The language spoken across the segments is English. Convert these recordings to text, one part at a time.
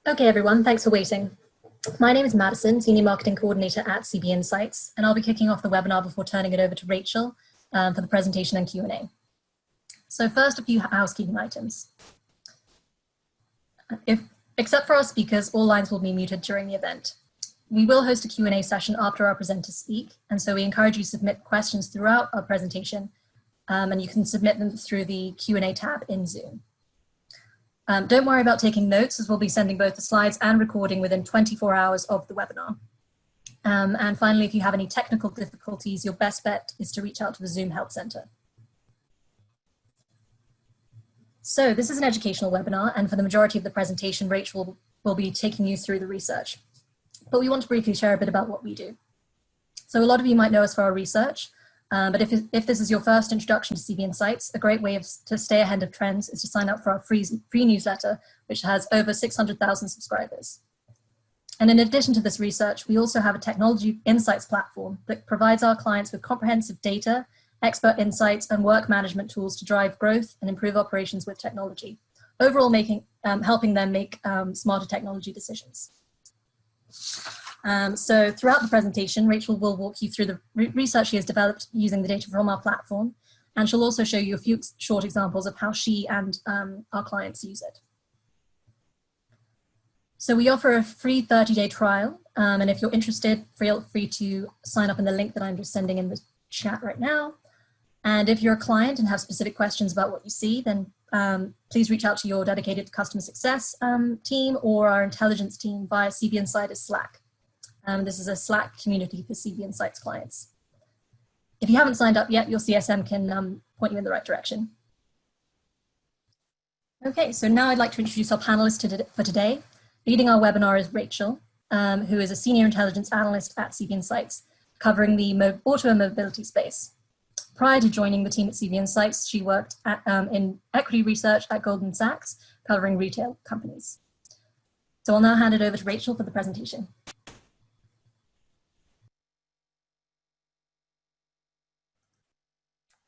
Okay, everyone, thanks for waiting. My name is Madison, Senior Marketing Coordinator at CB Insights, and I'll be kicking off the webinar before turning it over to Rachel for the presentation and Q&A. So first, a few housekeeping items. Except for our speakers, all lines will be muted during the event. We will host a Q&A session after our presenters speak, and so we encourage you to submit questions throughout our presentation, and you can submit them through the Q&A tab in Zoom. Don't worry about taking notes, as we'll be sending both the slides and recording within 24 hours of the webinar. And finally, if you have any technical difficulties, your best bet is to reach out to the Zoom Help Center. So this is an educational webinar, and for the majority of the presentation, Rachel will be taking you through the research. But we want to briefly share a bit about what we do. So a lot of you might know us for our research, but if this is your first introduction to CB Insights, a great way to stay ahead of trends is to sign up for our free newsletter, which has over 600,000 subscribers. And in addition to this research, we also have a technology insights platform that provides our clients with comprehensive data, expert insights, and work management tools to drive growth and improve operations with technology, overall helping them make smarter technology decisions. So throughout the presentation, Rachel will walk you through the research she has developed using the data from our platform, and she'll also show you a few short examples of how she and our clients use it. So we offer a free 30-day trial, and if you're interested, feel free to sign up in the link that I'm just sending in the chat right now. And if you're a client and have specific questions about what you see, then please reach out to your dedicated customer success team or our intelligence team via CB Insiders Slack. This is a Slack community for CB Insights clients. If you haven't signed up yet, your CSM can point you in the right direction. Okay, so now I'd like to introduce our panelists for today. Leading our webinar is Rachel, who is a Senior Intelligence Analyst at CB Insights, covering the auto and mobility space. Prior to joining the team at CB Insights, she worked in equity research at Goldman Sachs, covering retail companies. So I'll now hand it over to Rachel for the presentation.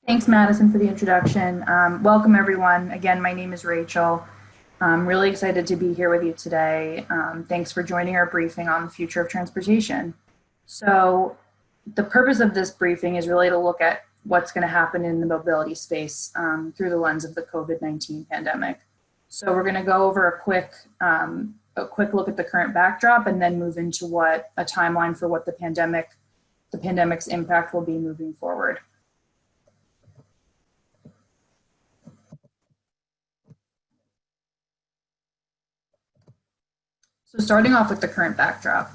Thanks, Madison, for the introduction. Welcome, everyone. Again, my name is Rachel. I'm really excited to be here with you today. Thanks for joining our briefing on the future of transportation. So the purpose of this briefing is really to look at what's going to happen in the mobility space through the lens of the COVID-19 pandemic. So we're going to go over a quick look at the current backdrop and then move into what a timeline for what the pandemic's impact will be moving forward. So starting off with the current backdrop.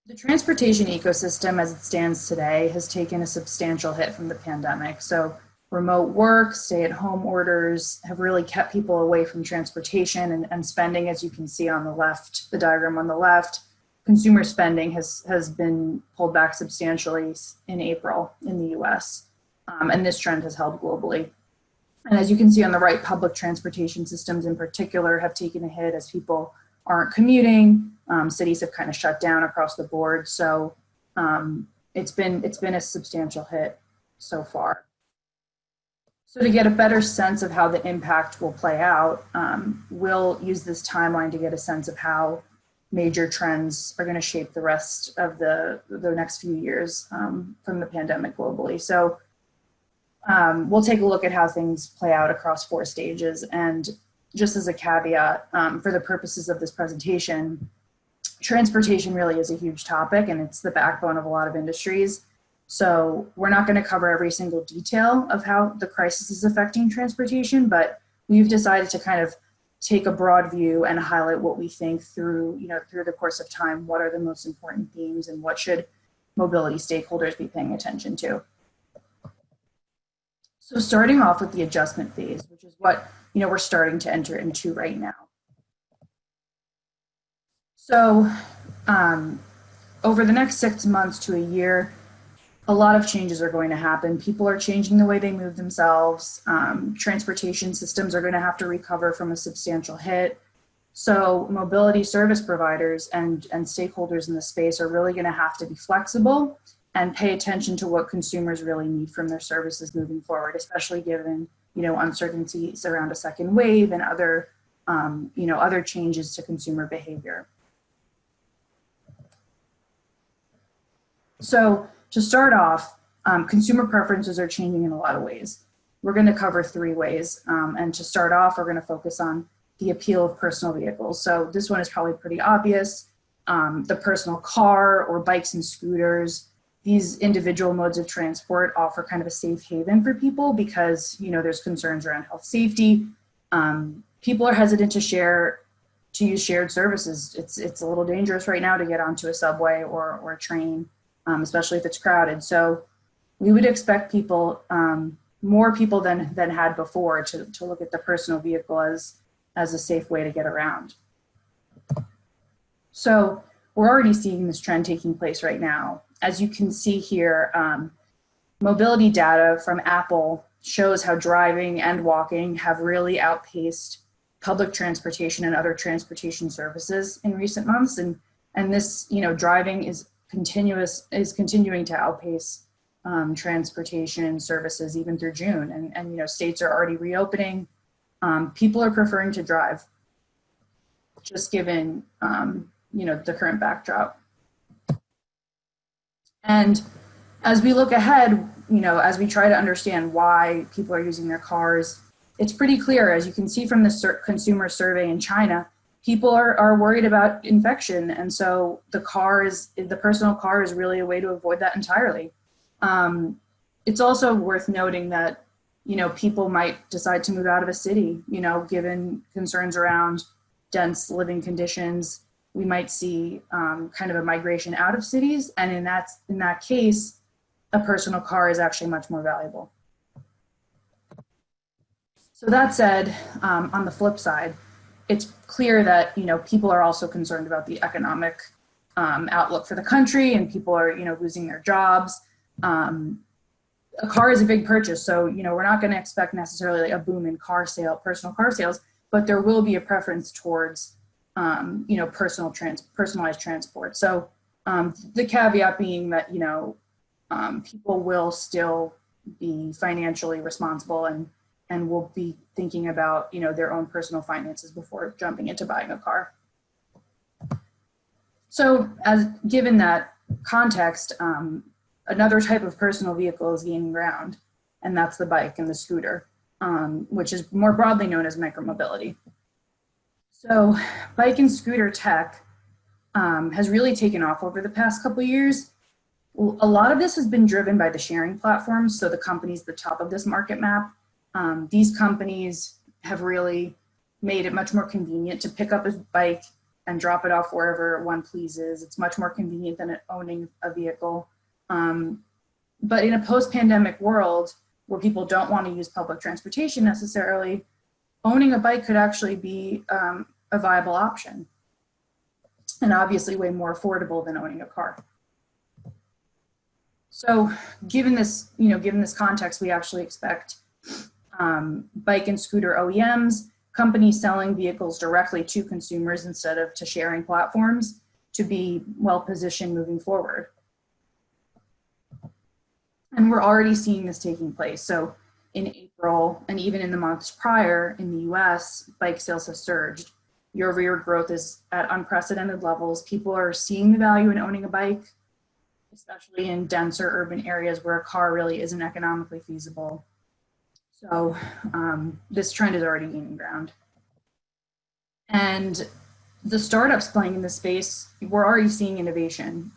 The transportation ecosystem as it stands today has taken a substantial hit from the pandemic. So remote work, stay-at-home orders have really kept people away from transportation and spending, as you can see on the left, the diagram on the left. Consumer spending has been pulled back substantially in April in the US, and this trend has held globally. And as you can see on the right, public transportation systems in particular have taken a hit as people aren't commuting. Cities have kind of shut down across the board. So it's been a substantial hit so far. So to get a better sense of how the impact will play out, we'll use this timeline to get a sense of how major trends are going to shape the rest of the next few years from the pandemic globally. So we'll take a look at how things play out across 4 stages. And just as a caveat, for the purposes of this presentation, transportation really is a huge topic and it's the backbone of a lot of industries. So we're not going to cover every single detail of how the crisis is affecting transportation, but we've decided to kind of take a broad view and highlight what we think through the course of time, what are the most important themes and what should mobility stakeholders be paying attention to. So starting off with the adjustment phase, which is what we're starting to enter into right now. So over the next 6 months to a year, a lot of changes are going to happen. People are changing the way they move themselves. Transportation systems are going to have to recover from a substantial hit. So mobility service providers and stakeholders in the space are really going to have to be flexible and pay attention to what consumers really need from their services moving forward, especially given, uncertainties around a second wave and other other changes to consumer behavior. So to start off, consumer preferences are changing in a lot of ways. We're going to cover 3 ways. And to start off, we're going to focus on the appeal of personal vehicles. So this one is probably pretty obvious. The personal car or bikes and scooters, these individual modes of transport offer kind of a safe haven for people because, there's concerns around health safety. People are hesitant to use shared services. It's a little dangerous right now to get onto a subway or a train, especially if it's crowded. So we would expect people, more people than had before, to look at the personal vehicle as a safe way to get around. So we're already seeing this trend taking place right now. As you can see here, mobility data from Apple shows how driving and walking have really outpaced public transportation and other transportation services in recent months. And this, driving is continuing to outpace transportation services even through June. And states are already reopening. People are preferring to drive, just given, the current backdrop. And as we look ahead, as we try to understand why people are using their cars, it's pretty clear, as you can see from the consumer survey in China, people are worried about infection. And so the personal car is really a way to avoid that entirely. It's also worth noting that, people might decide to move out of a city, given concerns around dense living conditions. We might see kind of a migration out of cities. And in that case, a personal car is actually much more valuable. So that said, on the flip side, it's clear that, people are also concerned about the economic outlook for the country, and people are, losing their jobs. A car is a big purchase. So, we're not going to expect necessarily a boom in personal car sales, but there will be a preference towards, personalized transport. So the caveat being that, people will still be financially responsible and will be thinking about, their own personal finances before jumping into buying a car. So given that context, another type of personal vehicle is gaining ground, and that's the bike and the scooter, which is more broadly known as micromobility. So bike and scooter tech has really taken off over the past couple of years. A lot of this has been driven by the sharing platforms, so the companies at the top of this market map. These companies have really made it much more convenient to pick up a bike and drop it off wherever one pleases. It's much more convenient than owning a vehicle. But in a post-pandemic world where people don't want to use public transportation necessarily, owning a bike could actually be a viable option, and obviously way more affordable than owning a car. So given this context, we actually expect bike and scooter OEMs, companies selling vehicles directly to consumers instead of to sharing platforms, to be well positioned moving forward. And we're already seeing this taking place. So in April, and even in the months prior in the US, bike sales have surged. Year-over-year growth is at unprecedented levels. People are seeing the value in owning a bike, especially in denser urban areas where a car really isn't economically feasible. So this trend is already gaining ground. And the startups playing in this space, we're already seeing innovation.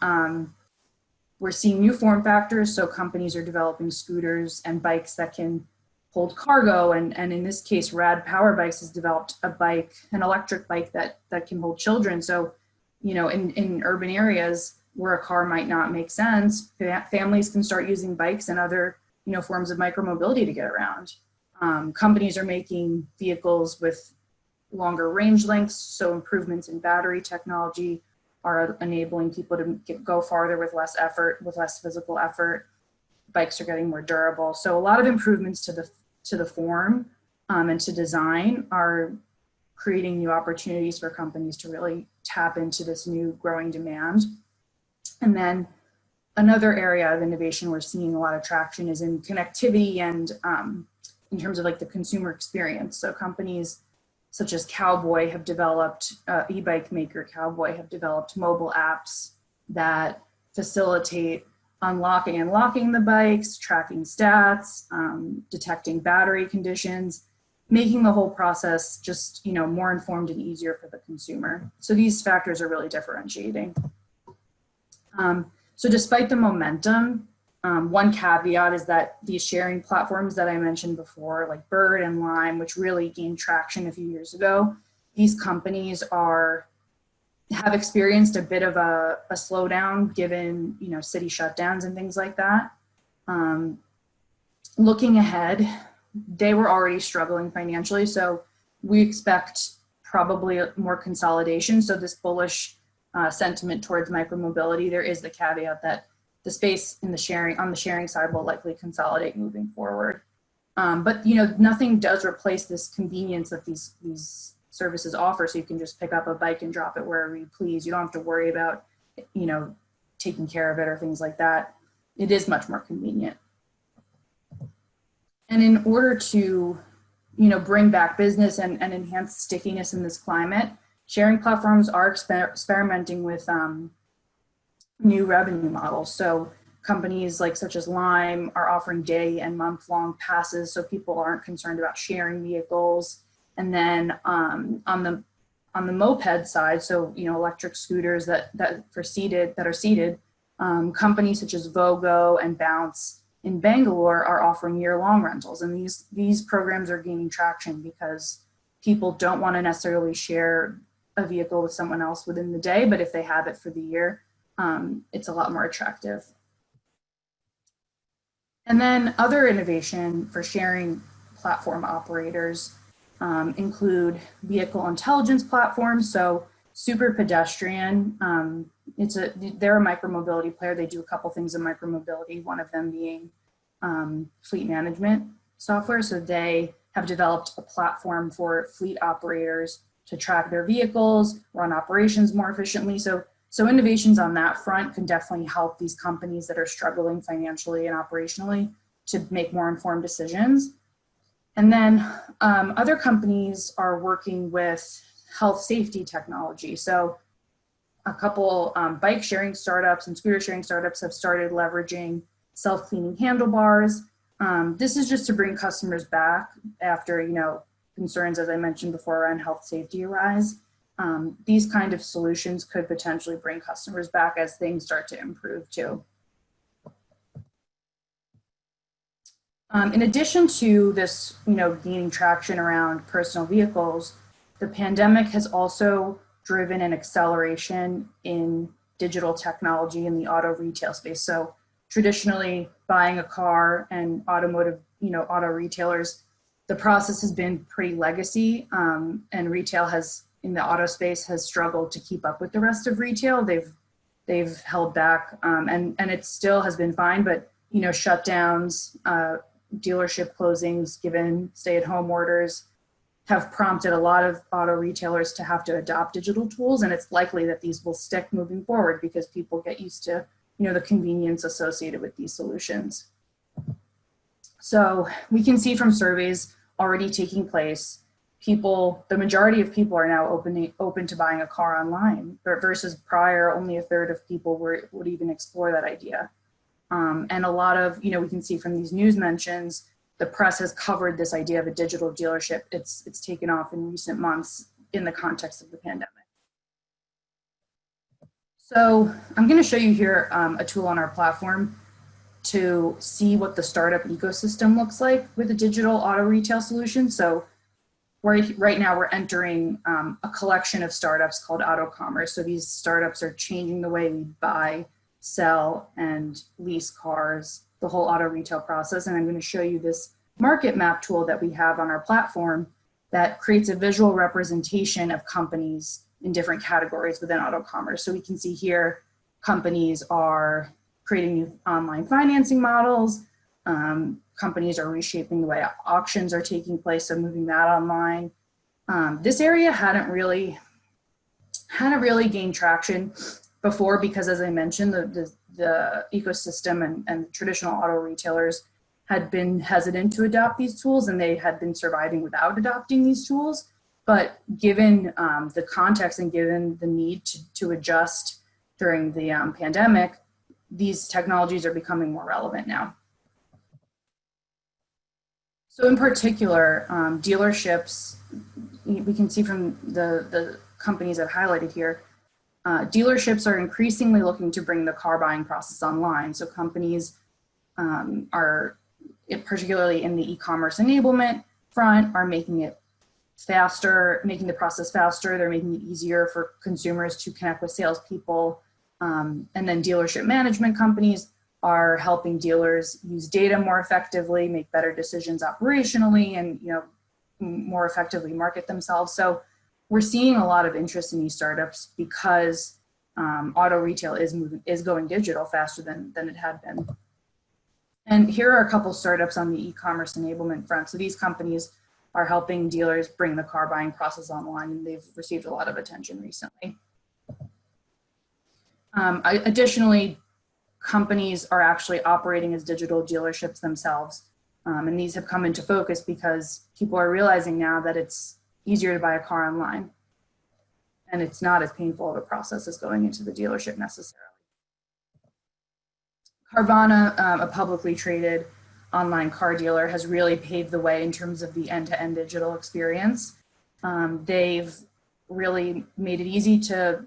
We're seeing new form factors, so companies are developing scooters and bikes that can hold cargo, and in this case, Rad Power Bikes has developed an electric bike that can hold children. So, in urban areas where a car might not make sense, families can start using bikes and other, forms of micromobility to get around. Companies are making vehicles with longer range lengths, so improvements in battery technology are enabling people to go farther with less effort, with less physical effort. Bikes are getting more durable. So a lot of improvements to the form and to design are creating new opportunities for companies to really tap into this new growing demand. And then another area of innovation we're seeing a lot of traction is in connectivity and in terms of like the consumer experience. So companies such as Cowboy have developed, e-bike maker Cowboy have developed mobile apps that facilitate unlocking and locking the bikes, tracking stats, detecting battery conditions, making the whole process just, more informed and easier for the consumer. So these factors are really differentiating. So despite the momentum, one caveat is that these sharing platforms that I mentioned before, like Bird and Lime, which really gained traction a few years ago, these companies have experienced a bit of a slowdown given, city shutdowns and things like that. Looking ahead, they were already struggling financially, so we expect probably more consolidation. So this bullish sentiment towards micromobility, there is the caveat that the space on the sharing side will likely consolidate moving forward. But nothing does replace this convenience that these services offer. So you can just pick up a bike and drop it wherever you please. You don't have to worry about, taking care of it or things like that. It is much more convenient. And in order to, bring back business and enhance stickiness in this climate, sharing platforms are experimenting with new revenue models. So companies such as Lime are offering day and month-long passes, so people aren't concerned about sharing vehicles. And then on the moped side, so electric scooters that are seated, companies such as Vogo and Bounce in Bangalore are offering year-long rentals, and these programs are gaining traction because people don't want to necessarily share a vehicle with someone else within the day, but if they have it for the year, it's a lot more attractive. And then other innovation for sharing platform operators include vehicle intelligence platforms. So Super Pedestrian, they're a micromobility player. They do a couple things in micromobility, one of them being fleet management software. So they have developed a platform for fleet operators to track their vehicles, run operations more efficiently. So innovations on that front can definitely help these companies that are struggling financially and operationally to make more informed decisions. And then other companies are working with health safety technology. So a couple bike sharing startups and scooter sharing startups have started leveraging self-cleaning handlebars. This is just to bring customers back after, concerns, as I mentioned before, around health safety arise. These kind of solutions could potentially bring customers back as things start to improve too. In addition to this, gaining traction around personal vehicles, the pandemic has also driven an acceleration in digital technology in the auto retail space. So traditionally buying a car and automotive, auto retailers, the process has been pretty legacy, and retail in the auto space has struggled to keep up with the rest of retail. They've held back, and it still has been fine, but shutdowns, dealership closings, given stay-at-home orders, have prompted a lot of auto retailers to have to adopt digital tools, and it's likely that these will stick moving forward because people get used to the convenience associated with these solutions. So we can see from surveys already taking place, the majority of people are now open to buying a car online, versus prior, only a third of people would even explore that idea. And a lot of, we can see from these news mentions, the press has covered this idea of a digital dealership. It's taken off in recent months in the context of the pandemic. So I'm going to show you here a tool on our platform to see what the startup ecosystem looks like with a digital auto retail solution. So right now we're entering a collection of startups called auto commerce. So these startups are changing the way we buy, sell, and lease cars, the whole auto retail process. And I'm going to show you this market map tool that we have on our platform that creates a visual representation of companies in different categories within auto commerce. So we can see here, companies are creating new online financing models. Companies are reshaping the way auctions are taking place, so moving that online. This area hadn't really gained traction before because, as I mentioned, the ecosystem and traditional auto retailers had been hesitant to adopt these tools, and they had been surviving without adopting these tools. But given the context and given the need to adjust during the pandemic, these technologies are becoming more relevant now. So in particular, dealerships, we can see from the companies I've highlighted here, dealerships are increasingly looking to bring the car buying process online. So companies are, particularly in the e-commerce enablement front, are making it faster, making the process faster. They're making it easier for consumers to connect with salespeople. And then dealership management companies are helping dealers use data more effectively, make better decisions operationally, and more effectively market themselves. So we're seeing a lot of interest in these startups because auto retail is going digital faster than it had been. And here are a couple startups on the e-commerce enablement front. So these companies are helping dealers bring the car buying process online, and they've received a lot of attention recently. Additionally, companies are actually operating as digital dealerships themselves. And these have come into focus because people are realizing now that it's easier to buy a car online. And it's not as painful of a process as going into the dealership necessarily. Carvana, a publicly traded online car dealer, has really paved the way in terms of the end-to-end digital experience. They've really made it easy to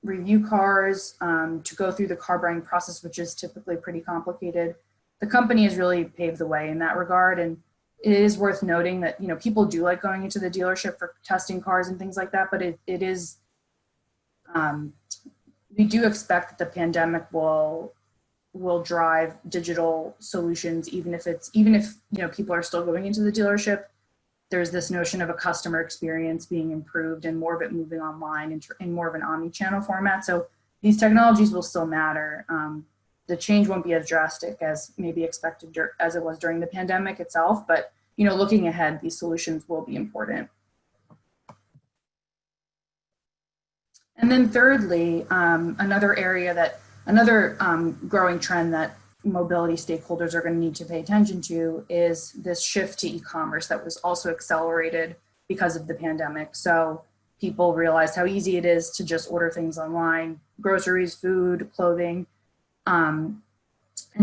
review cars, to go through the car buying process, which is typically pretty complicated. The company has really paved the way in that regard. And it is worth noting that, people do like going into the dealership for testing cars and things like that, but it is, we do expect that the pandemic will drive digital solutions, even if people are still going into the dealership. There's this notion of a customer experience being improved and more of it moving online in more of an omni-channel format. So these technologies will still matter. The change won't be as drastic as maybe expected as it was during the pandemic itself, but looking ahead, these solutions will be important. And then thirdly, another growing trend that mobility stakeholders are going to need to pay attention to is this shift to e-commerce that was also accelerated because of the pandemic. So people realized how easy it is to just order things online, groceries, food, clothing. And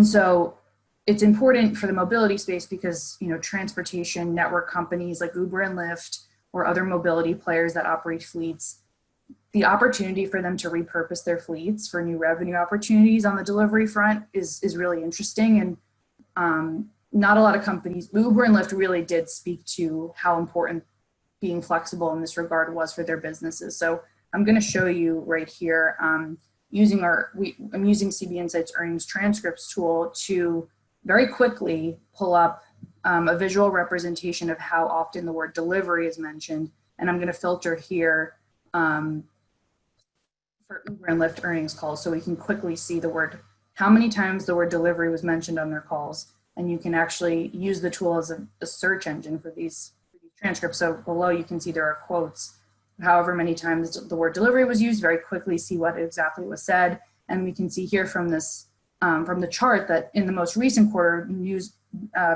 so it's important for the mobility space because, transportation network companies like Uber and Lyft or other mobility players that operate fleets, the opportunity for them to repurpose their fleets for new revenue opportunities on the delivery front is really interesting. And not a lot of companies, Uber and Lyft really did speak to how important being flexible in this regard was for their businesses. So I'm going to show you right here, I'm using CB Insight's earnings transcripts tool to very quickly pull up a visual representation of how often the word delivery is mentioned. And I'm going to filter here for Uber and Lyft earnings calls so we can quickly see how many times the word delivery was mentioned on their calls. And you can actually use the tool as a search engine for these transcripts. So below you can see there are quotes, however many times the word delivery was used, very quickly see what exactly was said. And we can see here from this, from the chart that in the most recent quarter, news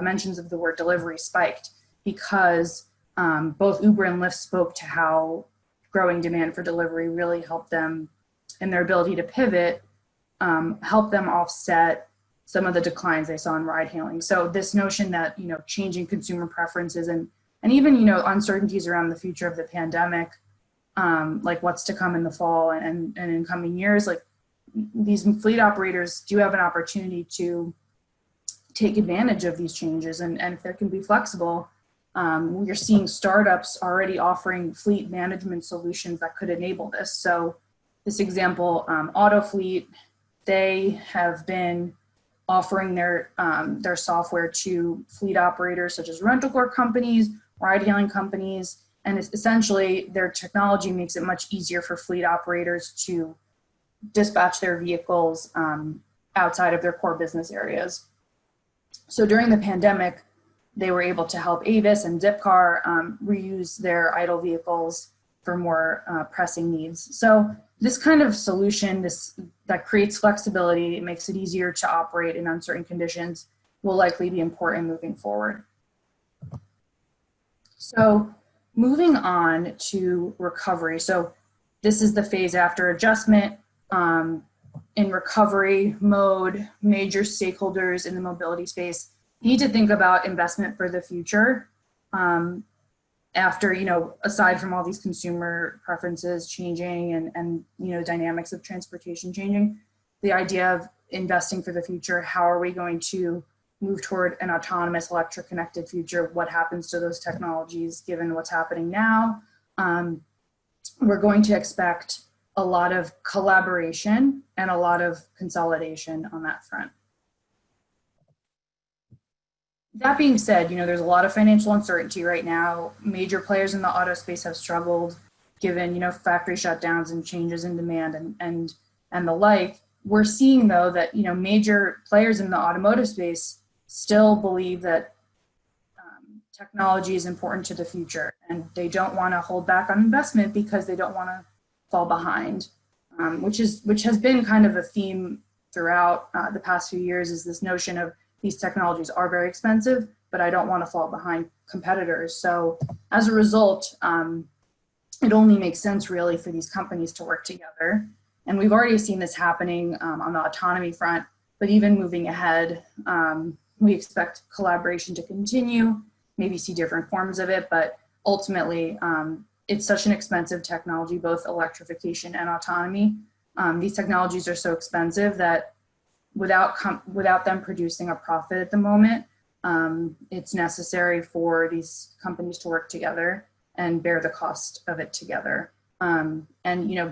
mentions of the word delivery spiked because both Uber and Lyft spoke to how growing demand for delivery really helped them in their ability to pivot, help them offset some of the declines they saw in ride hailing. So this notion that, changing consumer preferences and even, uncertainties around the future of the pandemic, like what's to come in the fall and in coming years, like these fleet operators do have an opportunity to take advantage of these changes. And if they can be flexible, we're seeing startups already offering fleet management solutions that could enable this. So this example, Autofleet, they have been offering their software to fleet operators such as rental car companies, ride-hailing companies, and essentially their technology makes it much easier for fleet operators to dispatch their vehicles outside of their core business areas. So during the pandemic, they were able to help Avis and Zipcar reuse their idle vehicles for more pressing needs. So this kind of solution that creates flexibility, it makes it easier to operate in uncertain conditions, will likely be important moving forward. So Moving on to recovery. So this is the phase after adjustment. In recovery mode, major stakeholders in the mobility space need to think about investment for the future. After, aside from all these consumer preferences changing and dynamics of transportation changing, the idea of investing for the future, how are we going to move toward an autonomous electric connected future? What happens to those technologies given what's happening now? We're going to expect a lot of collaboration and a lot of consolidation on that front. That being said, there's a lot of financial uncertainty right now. Major players in the auto space have struggled given, factory shutdowns and changes in demand and the like. We're seeing though that, major players in the automotive space still believe that technology is important to the future and they don't want to hold back on investment because they don't want to fall behind, which has been kind of a theme throughout the past few years, is this notion of these technologies are very expensive, but I don't want to fall behind competitors. So as a result, it only makes sense really for these companies to work together. And we've already seen this happening on the autonomy front, but even moving ahead, we expect collaboration to continue, maybe see different forms of it, but ultimately it's such an expensive technology, both electrification and autonomy. These technologies are so expensive that without them producing a profit at the moment, it's necessary for these companies to work together and bear the cost of it together. And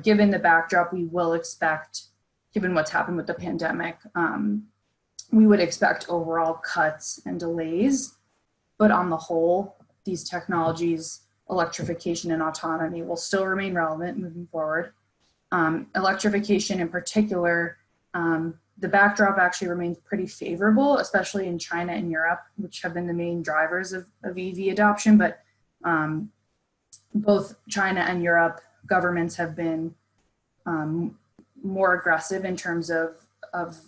given the backdrop, we will expect, given what's happened with the pandemic, we would expect overall cuts and delays. But on the whole, these technologies, electrification and autonomy, will still remain relevant moving forward. Electrification in particular, the backdrop actually remains pretty favorable, especially in China and Europe, which have been the main drivers of EV adoption. But both China and Europe governments have been more aggressive in terms of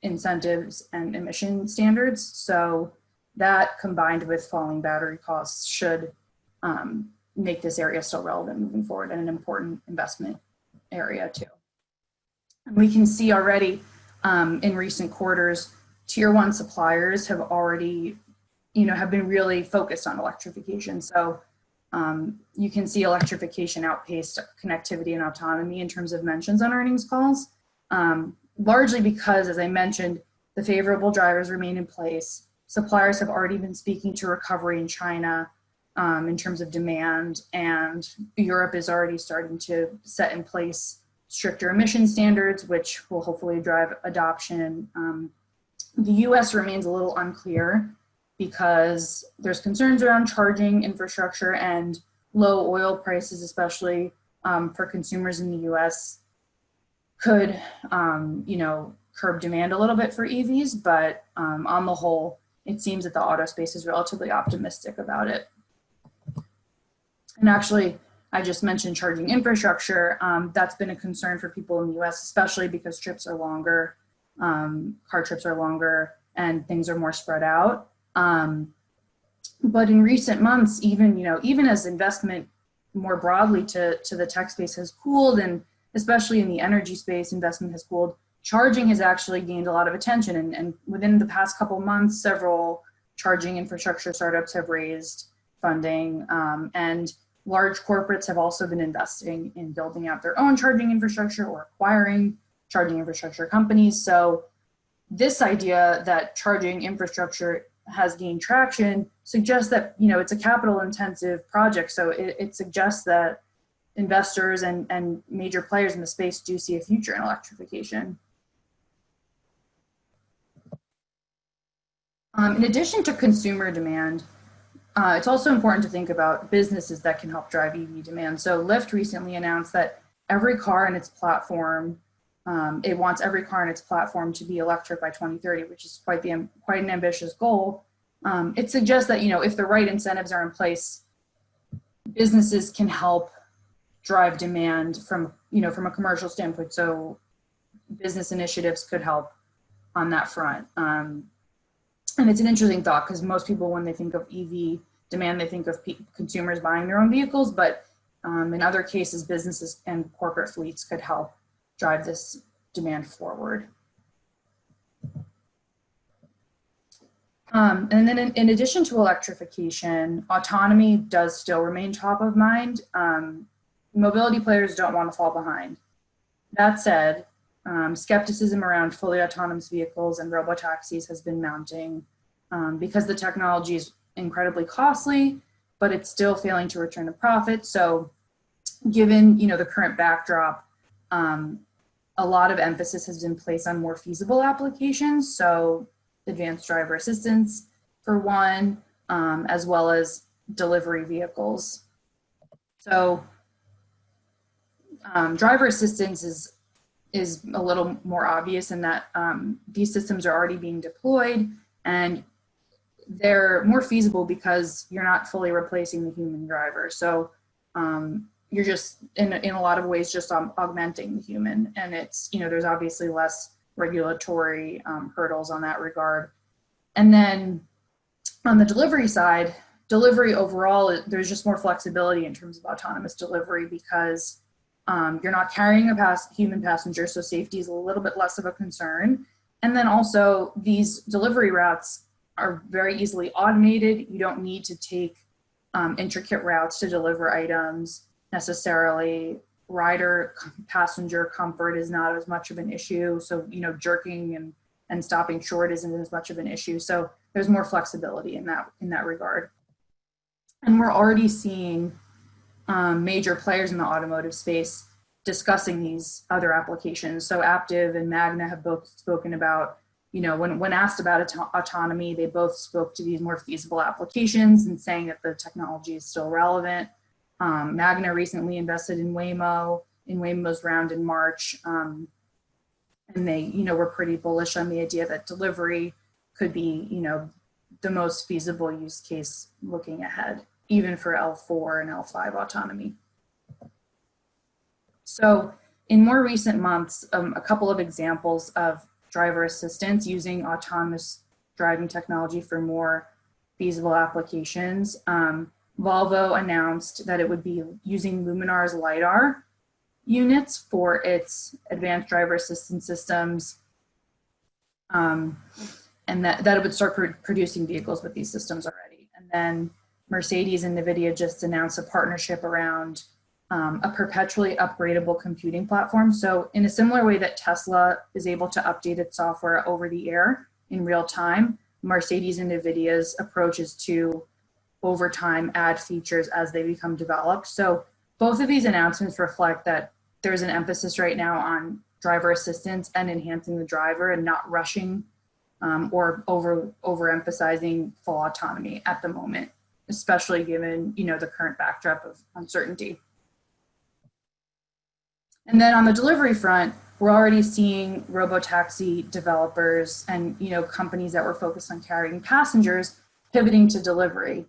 incentives and emission standards. So that combined with falling battery costs should make this area still relevant moving forward and an important investment area too. And we can see already in recent quarters, tier one suppliers have already, have been really focused on electrification. So you can see electrification outpaced connectivity and autonomy in terms of mentions on earnings calls, largely because, as I mentioned, the favorable drivers remain in place. Suppliers have already been speaking to recovery in China in terms of demand, and Europe is already starting to set in place stricter emission standards, which will hopefully drive adoption. The US remains a little unclear because there's concerns around charging infrastructure and low oil prices, especially for consumers in the US, could, curb demand a little bit for EVs, but on the whole, it seems that the auto space is relatively optimistic about it. And actually, I just mentioned charging infrastructure. That's been a concern for people in the US, especially because trips are longer, car trips are longer, and things are more spread out. But in recent months, even as investment more broadly to the tech space has cooled, and especially in the energy space, investment has cooled, charging has actually gained a lot of attention. And within the past couple months, several charging infrastructure startups have raised funding, and large corporates have also been investing in building out their own charging infrastructure or acquiring charging infrastructure companies. So this idea that charging infrastructure has gained traction suggests that, it's a capital intensive project. So it suggests that investors and major players in the space do see a future in electrification. In addition to consumer demand, it's also important to think about businesses that can help drive EV demand. So Lyft recently announced that every car in its platform, it wants every car in its platform to be electric by 2030, which is quite an ambitious goal. It suggests that, if the right incentives are in place, businesses can help drive demand from a commercial standpoint. So business initiatives could help on that front. And it's an interesting thought because most people, when they think of EV demand they think of consumers buying their own vehicles, but in other cases, businesses and corporate fleets could help drive this demand forward. And then in addition to electrification, autonomy does still remain top of mind. Mobility players don't want to fall behind. That said, skepticism around fully autonomous vehicles and robotaxis has been mounting because the technology is incredibly costly, but it's still failing to return a profit. So given the current backdrop, a lot of emphasis has been placed on more feasible applications. So advanced driver assistance for one, as well as delivery vehicles. So driver assistance is a little more obvious in that these systems are already being deployed, and they're more feasible because you're not fully replacing the human driver. So you're just in a lot of ways just augmenting the human, and it's there's obviously less regulatory hurdles on that regard. And then on the delivery side, delivery overall, there's just more flexibility in terms of autonomous delivery because you're not carrying a human passenger, so safety is a little bit less of a concern. And then also these delivery routes are very easily automated. You don't need to take intricate routes to deliver items necessarily. Rider passenger comfort is not as much of an issue. So, jerking and stopping short isn't as much of an issue. So there's more flexibility in that regard. And we're already seeing major players in the automotive space discussing these other applications. So Aptiv and Magna have both spoken about, when asked about autonomy, they both spoke to these more feasible applications and saying that the technology is still relevant. Magna recently invested in Waymo's round in March. And they, were pretty bullish on the idea that delivery could be, the most feasible use case looking ahead, even for L4 and L5 autonomy. So in more recent months, a couple of examples of driver assistance using autonomous driving technology for more feasible applications. Volvo announced that it would be using Luminar's LiDAR units for its advanced driver assistance systems, and that it would start producing vehicles with these systems already. And then Mercedes and NVIDIA just announced a partnership around a perpetually upgradable computing platform. So in a similar way that Tesla is able to update its software over the air in real time, Mercedes and NVIDIA's approach is to over time add features as they become developed. So both of these announcements reflect that there's an emphasis right now on driver assistance and enhancing the driver and not rushing or overemphasizing full autonomy at the moment, especially given the current backdrop of uncertainty. And then on the delivery front, we're already seeing robotaxi developers and companies that were focused on carrying passengers pivoting to delivery.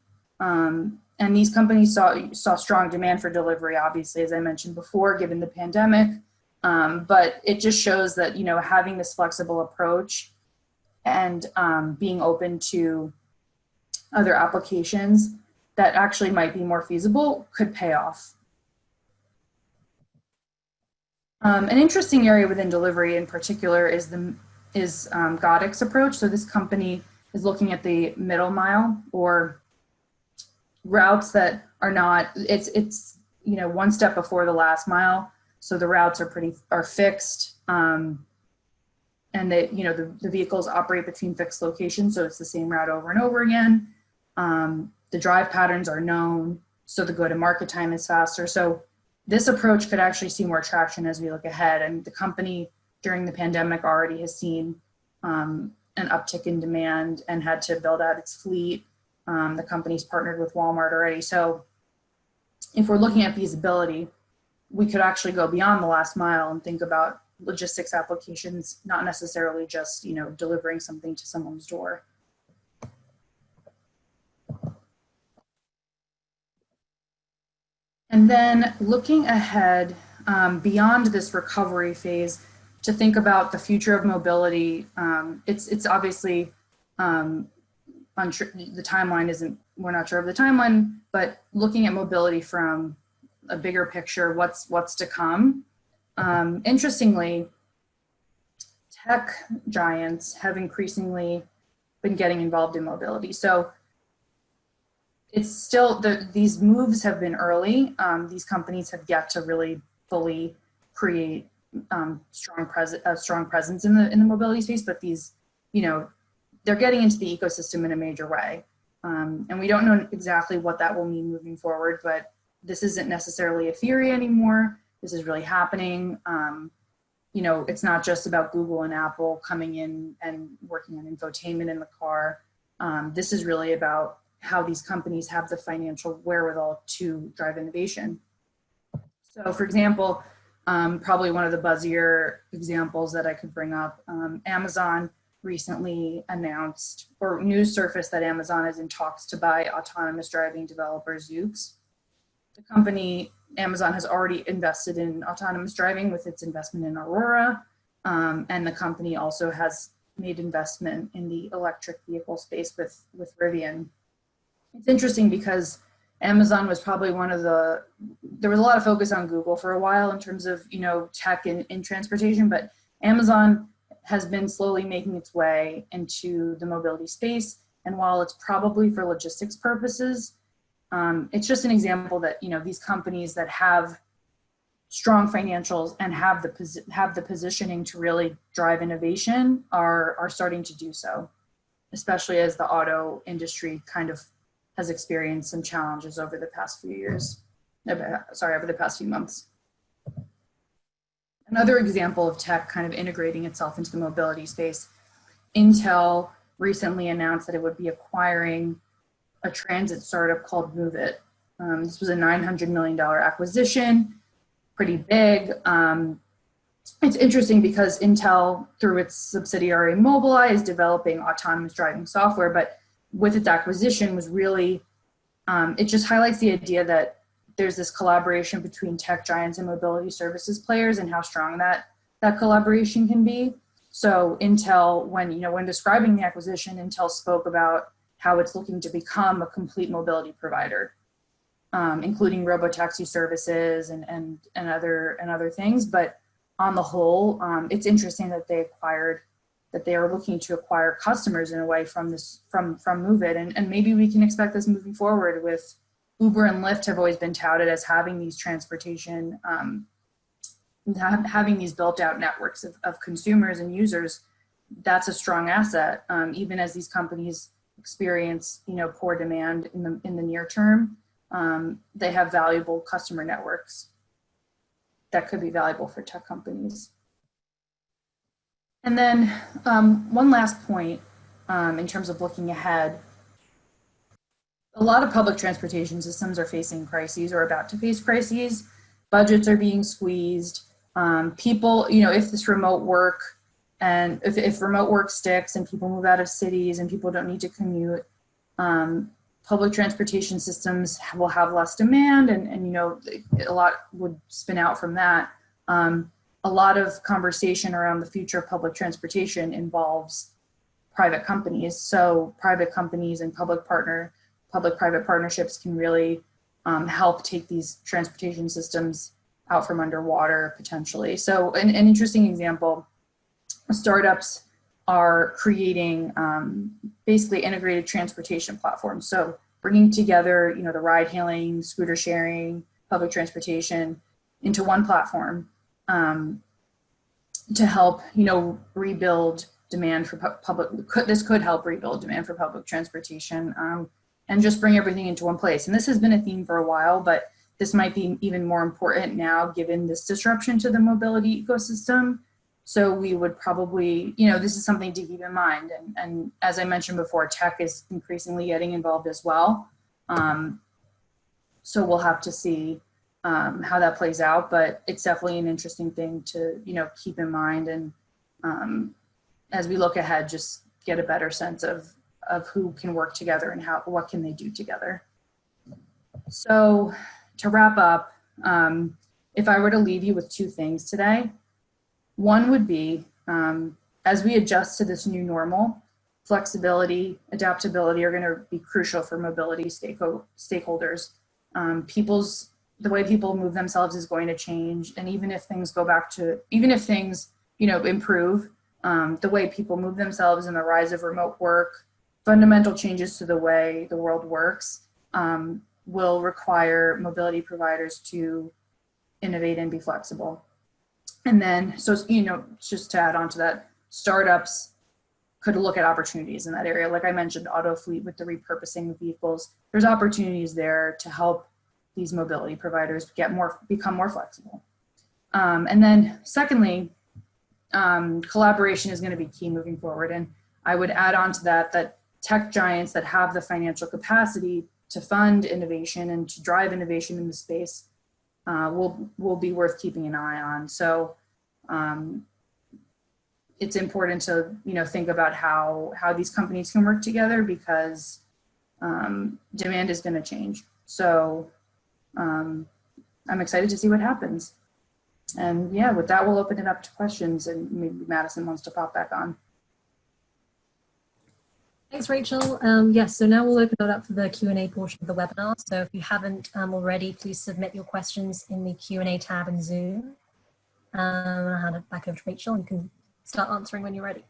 And these companies saw strong demand for delivery, obviously, as I mentioned before, given the pandemic. But it just shows that having this flexible approach and being open to other applications that actually might be more feasible could pay off. An interesting area within delivery in particular is Godic's approach. So this company is looking at the middle mile, or routes that are not, it's one step before the last mile. So the routes are fixed, and the vehicles operate between fixed locations. So it's the same route over and over again. The drive patterns are known, so the go-to-market time is faster. So this approach could actually see more traction as we look ahead. And the company during the pandemic already has seen an uptick in demand and had to build out its fleet. The company's partnered with Walmart already. So if we're looking at feasibility, we could actually go beyond the last mile and think about logistics applications, not necessarily just delivering something to someone's door. And then looking ahead beyond this recovery phase to think about the future of mobility, it's obviously the timeline isn't, we're not sure of the timeline, but looking at mobility from a bigger picture, what's to come. Interestingly, tech giants have increasingly been getting involved in mobility. So it's still, these moves have been early. These companies have yet to really fully create a strong presence in the mobility space, but these, they're getting into the ecosystem in a major way. And we don't know exactly what that will mean moving forward, but this isn't necessarily a theory anymore. This is really happening. It's not just about Google and Apple coming in and working on infotainment in the car. This is really about how these companies have the financial wherewithal to drive innovation. So for example, probably one of the buzzier examples that I could bring up, Amazon recently announced, or news surfaced, that Amazon is in talks to buy autonomous driving developer Zoox. The company, Amazon, has already invested in autonomous driving with its investment in Aurora, and the company also has made investment in the electric vehicle space with Rivian. It's interesting because Amazon was probably there was a lot of focus on Google for a while in terms of, tech in transportation, but Amazon has been slowly making its way into the mobility space. And while it's probably for logistics purposes, it's just an example that, these companies that have strong financials and have the positioning to really drive innovation are starting to do so, especially as the auto industry kind of has experienced some challenges over the past few months. Another example of tech kind of integrating itself into the mobility space, Intel recently announced that it would be acquiring a transit startup called Move It. This was a $900 million acquisition, pretty big. It's interesting because Intel, through its subsidiary Mobileye, is developing autonomous driving software, but with its acquisition was really, it just highlights the idea that there's this collaboration between tech giants and mobility services players and how strong that collaboration can be. So Intel, when describing the acquisition, Intel spoke about how it's looking to become a complete mobility provider, including robotaxi services and other things. But on the whole, it's interesting that they are looking to acquire customers in a way from Move It, and maybe we can expect this moving forward. With Uber and Lyft have always been touted as having these transportation, having these built out networks of consumers and users. That's a strong asset, even as these companies experience poor demand in the near term. They have valuable customer networks that could be valuable for tech companies. And then one last point in terms of looking ahead. A lot of public transportation systems are facing crises or about to face crises. Budgets are being squeezed. People, if this remote work and if remote work sticks and people move out of cities and people don't need to commute, public transportation systems will have less demand, and a lot would spin out from that. A lot of conversation around the future of public transportation involves private companies. So private companies and public-private partnerships can really help take these transportation systems out from underwater potentially. So an interesting example, startups are creating basically integrated transportation platforms. So bringing together, the ride hailing, scooter sharing, public transportation into one platform to help, rebuild demand for this could help rebuild demand for public transportation and just bring everything into one place. And this has been a theme for a while, but this might be even more important now given this disruption to the mobility ecosystem. So we would probably, this is something to keep in mind. And as I mentioned before, tech is increasingly getting involved as well. So we'll have to see how that plays out, but it's definitely an interesting thing to, keep in mind. And as we look ahead, just get a better sense of who can work together and what can they do together. So to wrap up, if I were to leave you with two things today, one would be, as we adjust to this new normal, flexibility, adaptability are going to be crucial for mobility stakeholders. The way people move themselves is going to change, and even if things improve, the way people move themselves and the rise of remote work, fundamental changes to the way the world works, will require mobility providers to innovate and be flexible. And then, just to add on to that, startups could look at opportunities in that area. Like I mentioned, auto fleet with the repurposing of vehicles, there's opportunities there to help these mobility providers become more flexible. And then secondly, collaboration is going to be key moving forward. And I would add on to that tech giants that have the financial capacity to fund innovation and to drive innovation in the space will be worth keeping an eye on. So it's important to think about how these companies can work together, because demand is going to change. So I'm excited to see what happens. And yeah, with that, we'll open it up to questions, and maybe Madison wants to pop back on. Thanks, Rachel. Yes, so now we'll open it up for the Q&A portion of the webinar. So if you haven't already, please submit your questions in the Q&A tab in Zoom. I'll hand it back over to Rachel, and you can start answering when you're ready.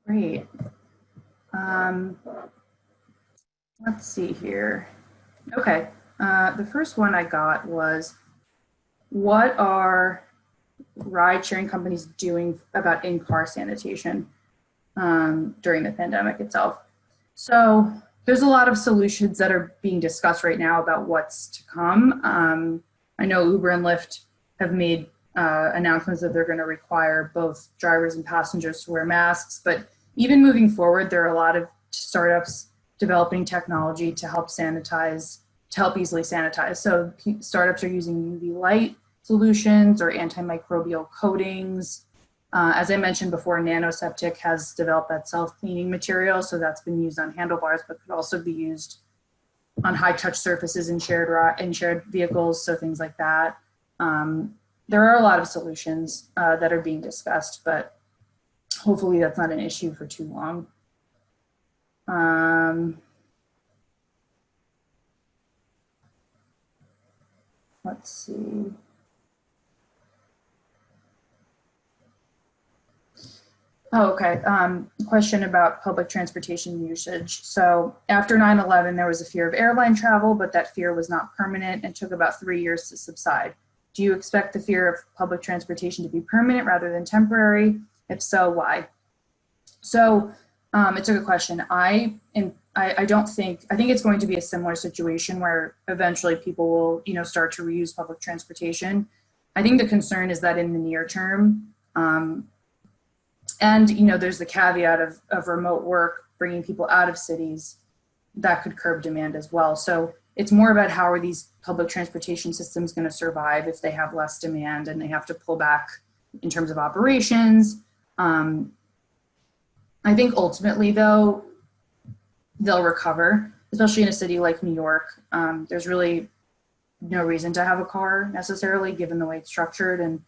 Great. Let's see here. Okay, the first one I got was, what are ride-sharing companies doing about in-car sanitation during the pandemic itself? So there's a lot of solutions that are being discussed right now about what's to come. I know Uber and Lyft have made announcements that they're going to require both drivers and passengers to wear masks, but even moving forward, there are a lot of startups developing technology to help easily sanitize. So startups are using UV light solutions or antimicrobial coatings. As I mentioned before, Nanoseptic has developed that self-cleaning material, so that's been used on handlebars, but could also be used on high-touch surfaces in shared vehicles, so things like that. There are a lot of solutions that are being discussed, but hopefully that's not an issue for too long. Let's see. Oh, okay. Question about public transportation usage. So after 9/11, there was a fear of airline travel, but that fear was not permanent and took about 3 years to subside. Do you expect the fear of public transportation to be permanent rather than temporary? If so, why? So it's a good question. I think it's going to be a similar situation where eventually people will, start to reuse public transportation. I think the concern is that in the near term, and there's the caveat of remote work bringing people out of cities, that could curb demand as well. So it's more about how are these public transportation systems going to survive if they have less demand and they have to pull back in terms of operations. I think ultimately, though, they'll recover, especially in a city like New York. There's really no reason to have a car necessarily, given the way it's structured. And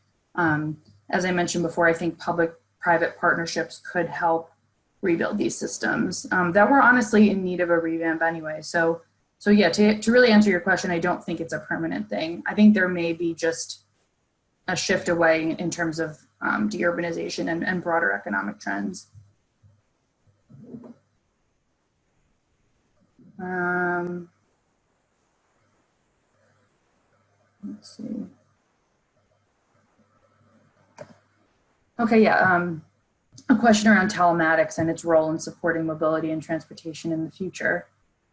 as I mentioned before, I think public-private partnerships could help rebuild these systems that were honestly in need of a revamp anyway. So yeah, to really answer your question, I don't think it's a permanent thing. I think there may be just a shift away in terms of deurbanization and broader economic trends. Let's see. Okay, yeah. A question around telematics and its role in supporting mobility and transportation in the future.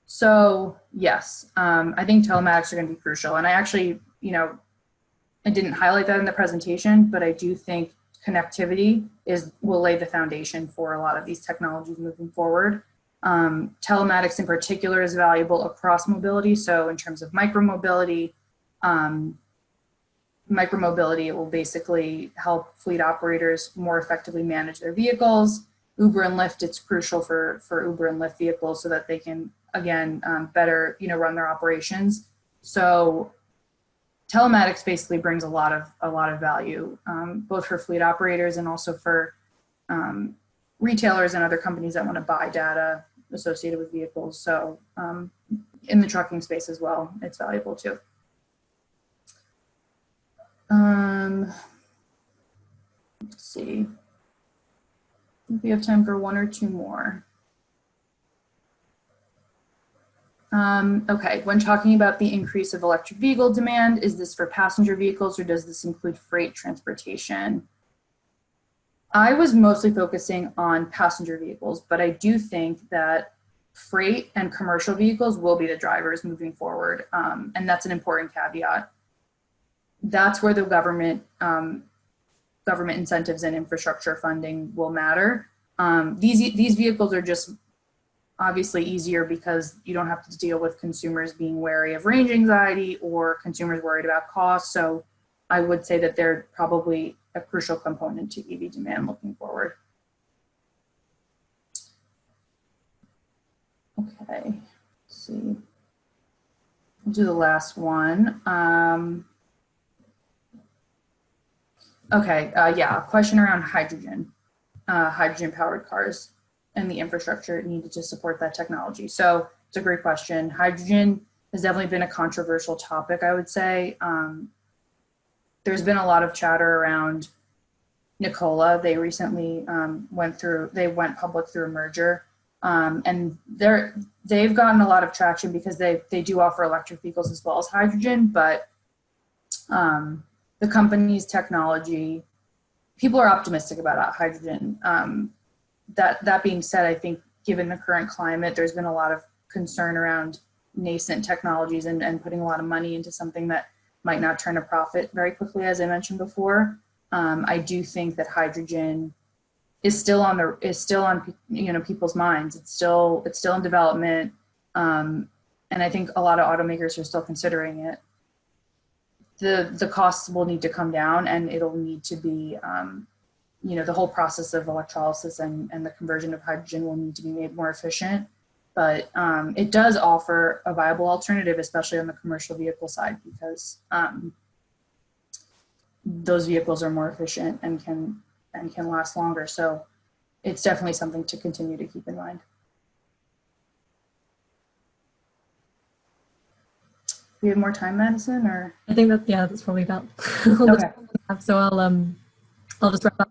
So yes, I think telematics are going to be crucial. And I actually, I didn't highlight that in the presentation, but I do think connectivity will lay the foundation for a lot of these technologies moving forward. Telematics in particular is valuable across mobility. So in terms of micromobility, it will basically help fleet operators more effectively manage their vehicles. Uber and Lyft, it's crucial for Uber and Lyft vehicles so that they can, again, better, run their operations. So telematics basically brings a lot of value, both for fleet operators and also for retailers and other companies that want to buy data associated with vehicles. So in the trucking space as well, it's valuable too. Let's see. I think we have time for one or two more. Okay, when talking about the increase of electric vehicle demand, is this for passenger vehicles or does this include freight transportation? I was mostly focusing on passenger vehicles, but I do think that freight and commercial vehicles will be the drivers moving forward, and that's an important caveat. That's where the government incentives and infrastructure funding will matter. These vehicles are just obviously easier because you don't have to deal with consumers being wary of range anxiety or consumers worried about cost. So I would say that they're probably a crucial component to EV demand looking forward. Okay, let's see. We'll do the last one. Yeah, a question around hydrogen, hydrogen-powered cars and the infrastructure needed to support that technology. So it's a great question. Hydrogen has definitely been a controversial topic, I would say. There's been a lot of chatter around Nikola. They recently went public through a merger. And they've gotten a lot of traction because they do offer electric vehicles as well as hydrogen, but the company's technology, people are optimistic about hydrogen. That being said, I think given the current climate, there's been a lot of concern around nascent technologies and putting a lot of money into something that might not turn a profit very quickly, as I mentioned before. I do think that hydrogen is still on people's minds. It's still in development, and I think a lot of automakers are still considering it. The costs will need to come down, and it'll need to be the whole process of electrolysis and the conversion of hydrogen will need to be made more efficient. But it does offer a viable alternative, especially on the commercial vehicle side, because those vehicles are more efficient and can last longer. So it's definitely something to continue to keep in mind. Do we have more time, Madison, or? I think that's probably about Okay. so I'll just wrap up.